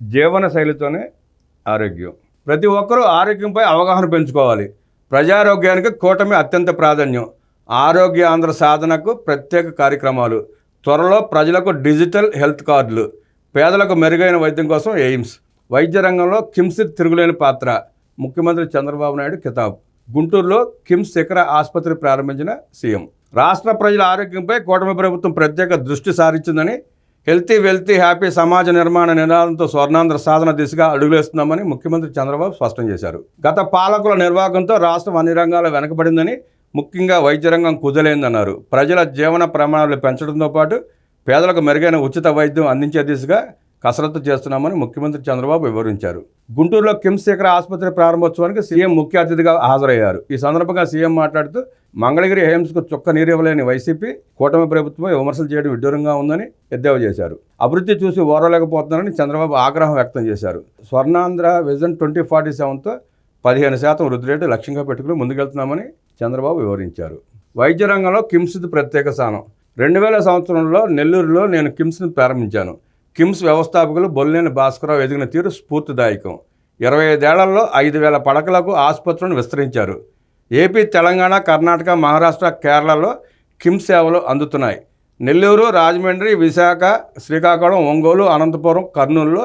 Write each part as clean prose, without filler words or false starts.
జీవన శైలితోనే ఆరోగ్యం. ప్రతి ఒక్కరూ ఆరోగ్యంపై అవగాహన పెంచుకోవాలి. ప్రజారోగ్యానికి కూటమి అత్యంత ప్రాధాన్యం. ఆరోగ్య ఆంధ్ర సాధనకు ప్రత్యేక కార్యక్రమాలు. త్వరలో ప్రజలకు డిజిటల్ హెల్త్ కార్డులు. పేదలకు మెరుగైన వైద్యం కోసం ఎయిమ్స్. వైద్య రంగంలో కిమ్స్ తిరుగులేని పాత్ర. ముఖ్యమంత్రి చంద్రబాబు నాయుడు కితాబ్. గుంటూరులో కిమ్స్ శిఖర ఆసుపత్రి ప్రారంభించిన సీఎం. రాష్ట్ర ప్రజల ఆరోగ్యంపై కూటమి ప్రభుత్వం ప్రత్యేక దృష్టి సారించిందని, హెల్తీ వెల్తీ హ్యాపీ సమాజ నిర్మాణ నినాదంతో స్వర్ణాంధ్ర సాధన దిశగా అడుగులేస్తున్నామని ముఖ్యమంత్రి చంద్రబాబు స్పష్టం చేశారు. గత పాలకుల నిర్వాహకంతో రాష్ట్రం అన్ని రంగాల్లో వెనకబడిందని, ముఖ్యంగా వైద్య రంగం కుదలేందన్నారు. ప్రజల జీవన ప్రమాణాలు పెంచడంతో పాటు పేదలకు మెరుగైన ఉచిత వైద్యం అందించే దిశగా కసరత్తు చేస్తున్నామని ముఖ్యమంత్రి చంద్రబాబు వివరించారు. గుంటూరులో కిమ్స్ శిఖర ఆసుపత్రి ప్రారంభోత్సవానికి సీఎం ముఖ్య అతిథిగా హాజరయ్యారు. ఈ సందర్భంగా సీఎం మాట్లాడుతూ మంగళగిరి ఎయిమ్స్కు చుక్క నీరివ్వలేని వైసీపీ కూటమి ప్రభుత్వమే విమర్శలు చేయడం విడ్డూరంగా ఉందని ఎద్దేవా చేశారు. అభివృద్ధి చూసి ఓరలేకపోతున్నారని చంద్రబాబు ఆగ్రహం వ్యక్తం చేశారు. స్వర్ణాంధ్ర విజన్ 2047తో 15% వృద్ధి రేటు లక్ష్యంగా పెట్టుకుని ముందుకెళ్తున్నామని చంద్రబాబు వివరించారు. వైద్య రంగంలో కిమ్స్ది ప్రత్యేక స్థానం. 2000 సంవత్సరంలో నెల్లూరులో నేను కిమ్స్ని ప్రారంభించాను. కిమ్స్ వ్యవస్థాపకులు బొల్లేని భాస్కరరావు ఎదిగిన తీరు స్ఫూర్తిదాయకం. 25 ఏళ్లలో 5,000 పడకలకు ఆసుపత్రులను విస్తరించారు. ఏపీ, తెలంగాణ, కర్ణాటక, మహారాష్ట్ర, కేరళలో కిమ్స్ సేవలు అందుతున్నాయి. నెల్లూరు, రాజమండ్రి, విశాఖ, శ్రీకాకుళం, ఒంగోలు, అనంతపురం, కర్నూలులో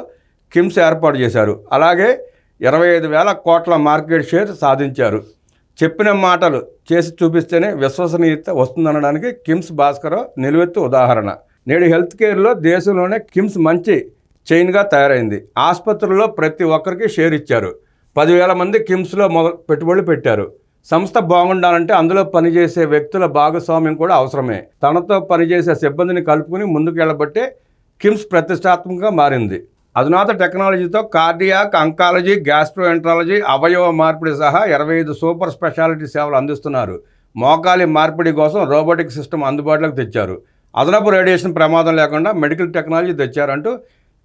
కిమ్స్ ఏర్పాటు చేశారు. అలాగే 25,000 కోట్ల మార్కెట్ షేర్ సాధించారు. చెప్పిన మాటలు చేసి చూపిస్తేనే విశ్వసనీయత వస్తుందనడానికి కిమ్స్ భాస్కరరావు నిలువెత్తు ఉదాహరణ. నేడు హెల్త్ కేర్లో దేశంలోనే కిమ్స్ మంచి చైన్గా తయారైంది. ఆసుపత్రుల్లో ప్రతి ఒక్కరికి షేర్ ఇచ్చారు. 10,000 మంది కిమ్స్లో పెట్టుబడులు పెట్టారు. సంస్థ బాగుండాలంటే అందులో పనిచేసే వ్యక్తుల భాగస్వామ్యం కూడా అవసరమే. తనతో పనిచేసే సిబ్బందిని కలుపుకుని ముందుకు వెళ్ళబట్టే కిమ్స్ ప్రతిష్టాత్మకంగా మారింది. అధునాత టెక్నాలజీతో కార్డియాక్, అంకాలజీ, గ్యాస్ట్రోఎంట్రాలజీ, అవయవ మార్పిడి సహా 25 సూపర్ స్పెషాలిటీ సేవలు అందిస్తున్నారు. మోకాలి మార్పిడి కోసం రోబోటిక్ సిస్టమ్ అందుబాటులోకి తెచ్చారు. అదనపు రేడియేషన్ ప్రమాదం లేకుండా మెడికల్ టెక్నాలజీ తెచ్చారంటూ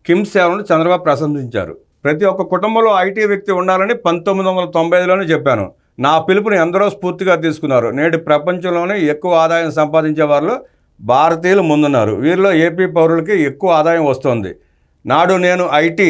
కిమ్స్ సేవలను చంద్రబాబు ప్రశంసించారు. ప్రతి ఒక్క కుటుంబంలో ఐటీ వ్యక్తి ఉండాలని 1995లోనే చెప్పాను. నా పిలుపుని ఎందరో స్ఫూర్తిగా తీసుకున్నారు. నేడు ప్రపంచంలోనే ఎక్కువ ఆదాయం సంపాదించే వారిలో భారతీయులు ముందున్నారు. వీరిలో ఏపీ పౌరులకి ఎక్కువ ఆదాయం వస్తోంది. నాడు నేను ఐటీ,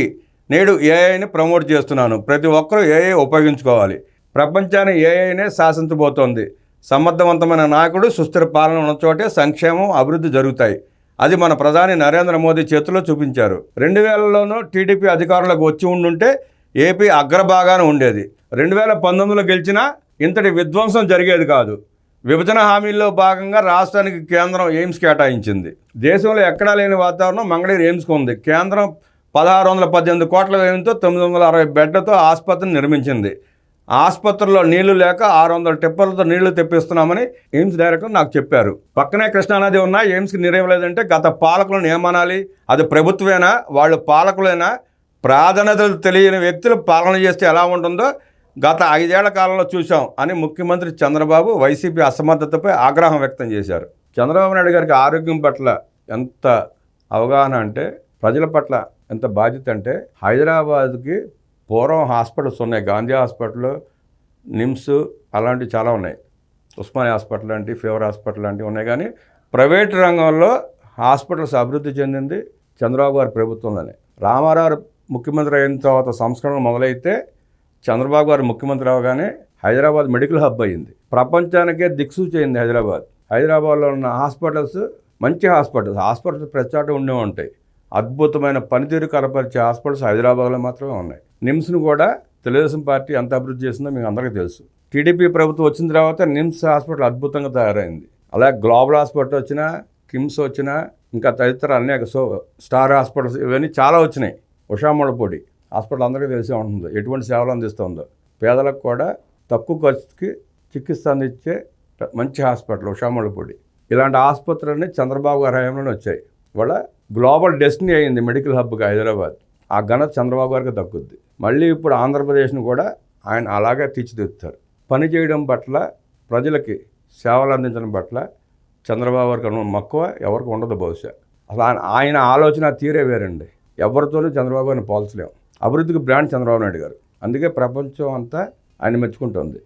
నేడు ఏఐని ప్రమోట్ చేస్తున్నాను. ప్రతి ఒక్కరూ ఏఐ ఉపయోగించుకోవాలి. ప్రపంచాన్ని ఏఐనే శాసించబోతోంది. సమర్థవంతమైన నాయకుడు, సుస్థిర పాలన ఉన్న చోటే సంక్షేమం, అభివృద్ధి జరుగుతాయి. అది మన ప్రధాని నరేంద్ర మోదీ చేతుల్లో చూపించారు. 2000లోనూ టీడీపీ అధికారంలోకి వచ్చి ఉండుంటే ఏపీ అగ్రభాగాన ఉండేది. 2019లో గెలిచినా ఇంతటి విధ్వంసం జరిగేది కాదు. విభజన హామీల్లో భాగంగా రాష్ట్రానికి కేంద్రం ఎయిమ్స్ కేటాయించింది. దేశంలో ఎక్కడా లేని వాతావరణం మంగళగిరి ఎయిమ్స్కు ఉంది. కేంద్రం 1618 కోట్ల వ్యయంతో 960 బెడ్లతో ఆసుపత్రిని నిర్మించింది. ఆసుపత్రిలో నీళ్లు లేక 600 టిప్పర్లతో నీళ్లు తెప్పిస్తున్నామని ఎయిమ్స్ డైరెక్టర్ నాకు చెప్పారు. పక్కనే కృష్ణానది ఉన్నా ఎయిమ్స్కి నీరేవలేదంటే గత పాలకులను ఏమనాలి? అది ప్రభుత్వేనా? వాళ్ళు పాలకులైనా? ప్రాధాన్యతలు తెలియని వ్యక్తులు పాలన చేస్తే ఎలా ఉంటుందో గత 5 ఏళ్ల కాలంలో చూశాం అని ముఖ్యమంత్రి చంద్రబాబు వైసీపీ అసమర్థతపై ఆగ్రహం వ్యక్తం చేశారు. చంద్రబాబు నాయుడు గారికి ఆరోగ్యం పట్ల ఎంత అవగాహన అంటే, ప్రజల పట్ల ఎంత బాధ్యత అంటే, హైదరాబాద్కి పూర్వం హాస్పిటల్స్ ఉన్నాయి. గాంధీ హాస్పిటల్, నిమ్స్ అలాంటివి చాలా ఉన్నాయి. ఉస్మానియా హాస్పిటల్ లాంటి, ఫీవర్ హాస్పిటల్ లాంటివి ఉన్నాయి. కానీ ప్రైవేట్ రంగంలో హాస్పిటల్స్ అభివృద్ధి చెందింది చంద్రబాబు గారి ప్రభుత్వంలోనే. రామారావు ముఖ్యమంత్రి అయిన తర్వాత సంస్కరణలు మొదలైతే చంద్రబాబు గారు ముఖ్యమంత్రి అవగానే హైదరాబాద్ మెడికల్ హబ్ అయ్యింది. ప్రపంచానికే దిక్సూచి అయింది హైదరాబాద్. హైదరాబాద్లో ఉన్న హాస్పిటల్స్ మంచి హాస్పిటల్స్ ప్రతి చోట ఉండే ఉంటాయి. అద్భుతమైన పనితీరు కనపరిచే హాస్పిటల్స్ హైదరాబాద్లో మాత్రమే ఉన్నాయి. నిమ్స్ను కూడా తెలుగుదేశం పార్టీ ఎంత అభివృద్ధి చేసిందో మీకు అందరికీ తెలుసు. టీడీపీ ప్రభుత్వం వచ్చిన తర్వాత నిమ్స్ హాస్పిటల్ అద్భుతంగా తయారైంది. అలాగే గ్లోబల్ హాస్పిటల్ వచ్చినా, కిమ్స్ వచ్చినా, ఇంకా తదితర అనేక స్టార్ హాస్పిటల్స్ ఇవన్నీ చాలా వచ్చినాయి. ఉషామూలపూడి హాస్పిటల్ అందరికీ తెలిసే ఉంటుంది. ఎటువంటి సేవలు అందిస్తుందో పేదలకు కూడా తక్కువ ఖర్చుకి చికిత్స అందించే మంచి హాస్పిటల్ ఉషామూలపూడి. ఇలాంటి ఆసుపత్రులన్నీ చంద్రబాబు గారి హయాంలోనే వచ్చాయి. వాళ్ళ గ్లోబల్ డెస్టినీ అయింది మెడికల్ హబ్గా హైదరాబాద్. ఆ ఘనత చంద్రబాబు గారికి దక్కుద్ది. మళ్ళీ ఇప్పుడు ఆంధ్రప్రదేశ్ను కూడా ఆయన అలాగే తీర్చిదిద్దుతారు. పని చేయడం పట్ల, ప్రజలకి సేవలు అందించడం పట్ల చంద్రబాబు గారికి ఉన్న మక్కువ ఎవరికి ఉండదు బహుశా. అసలు ఆయన ఆలోచన తీరే వేరండి. ఎవరితోనూ చంద్రబాబు గారిని పోల్చలేము. అభివృద్ధికి బ్రాండ్ చంద్రబాబు నాయుడు గారు. అందుకే ప్రపంచం అంతా ఆయన మెచ్చుకుంటుంది.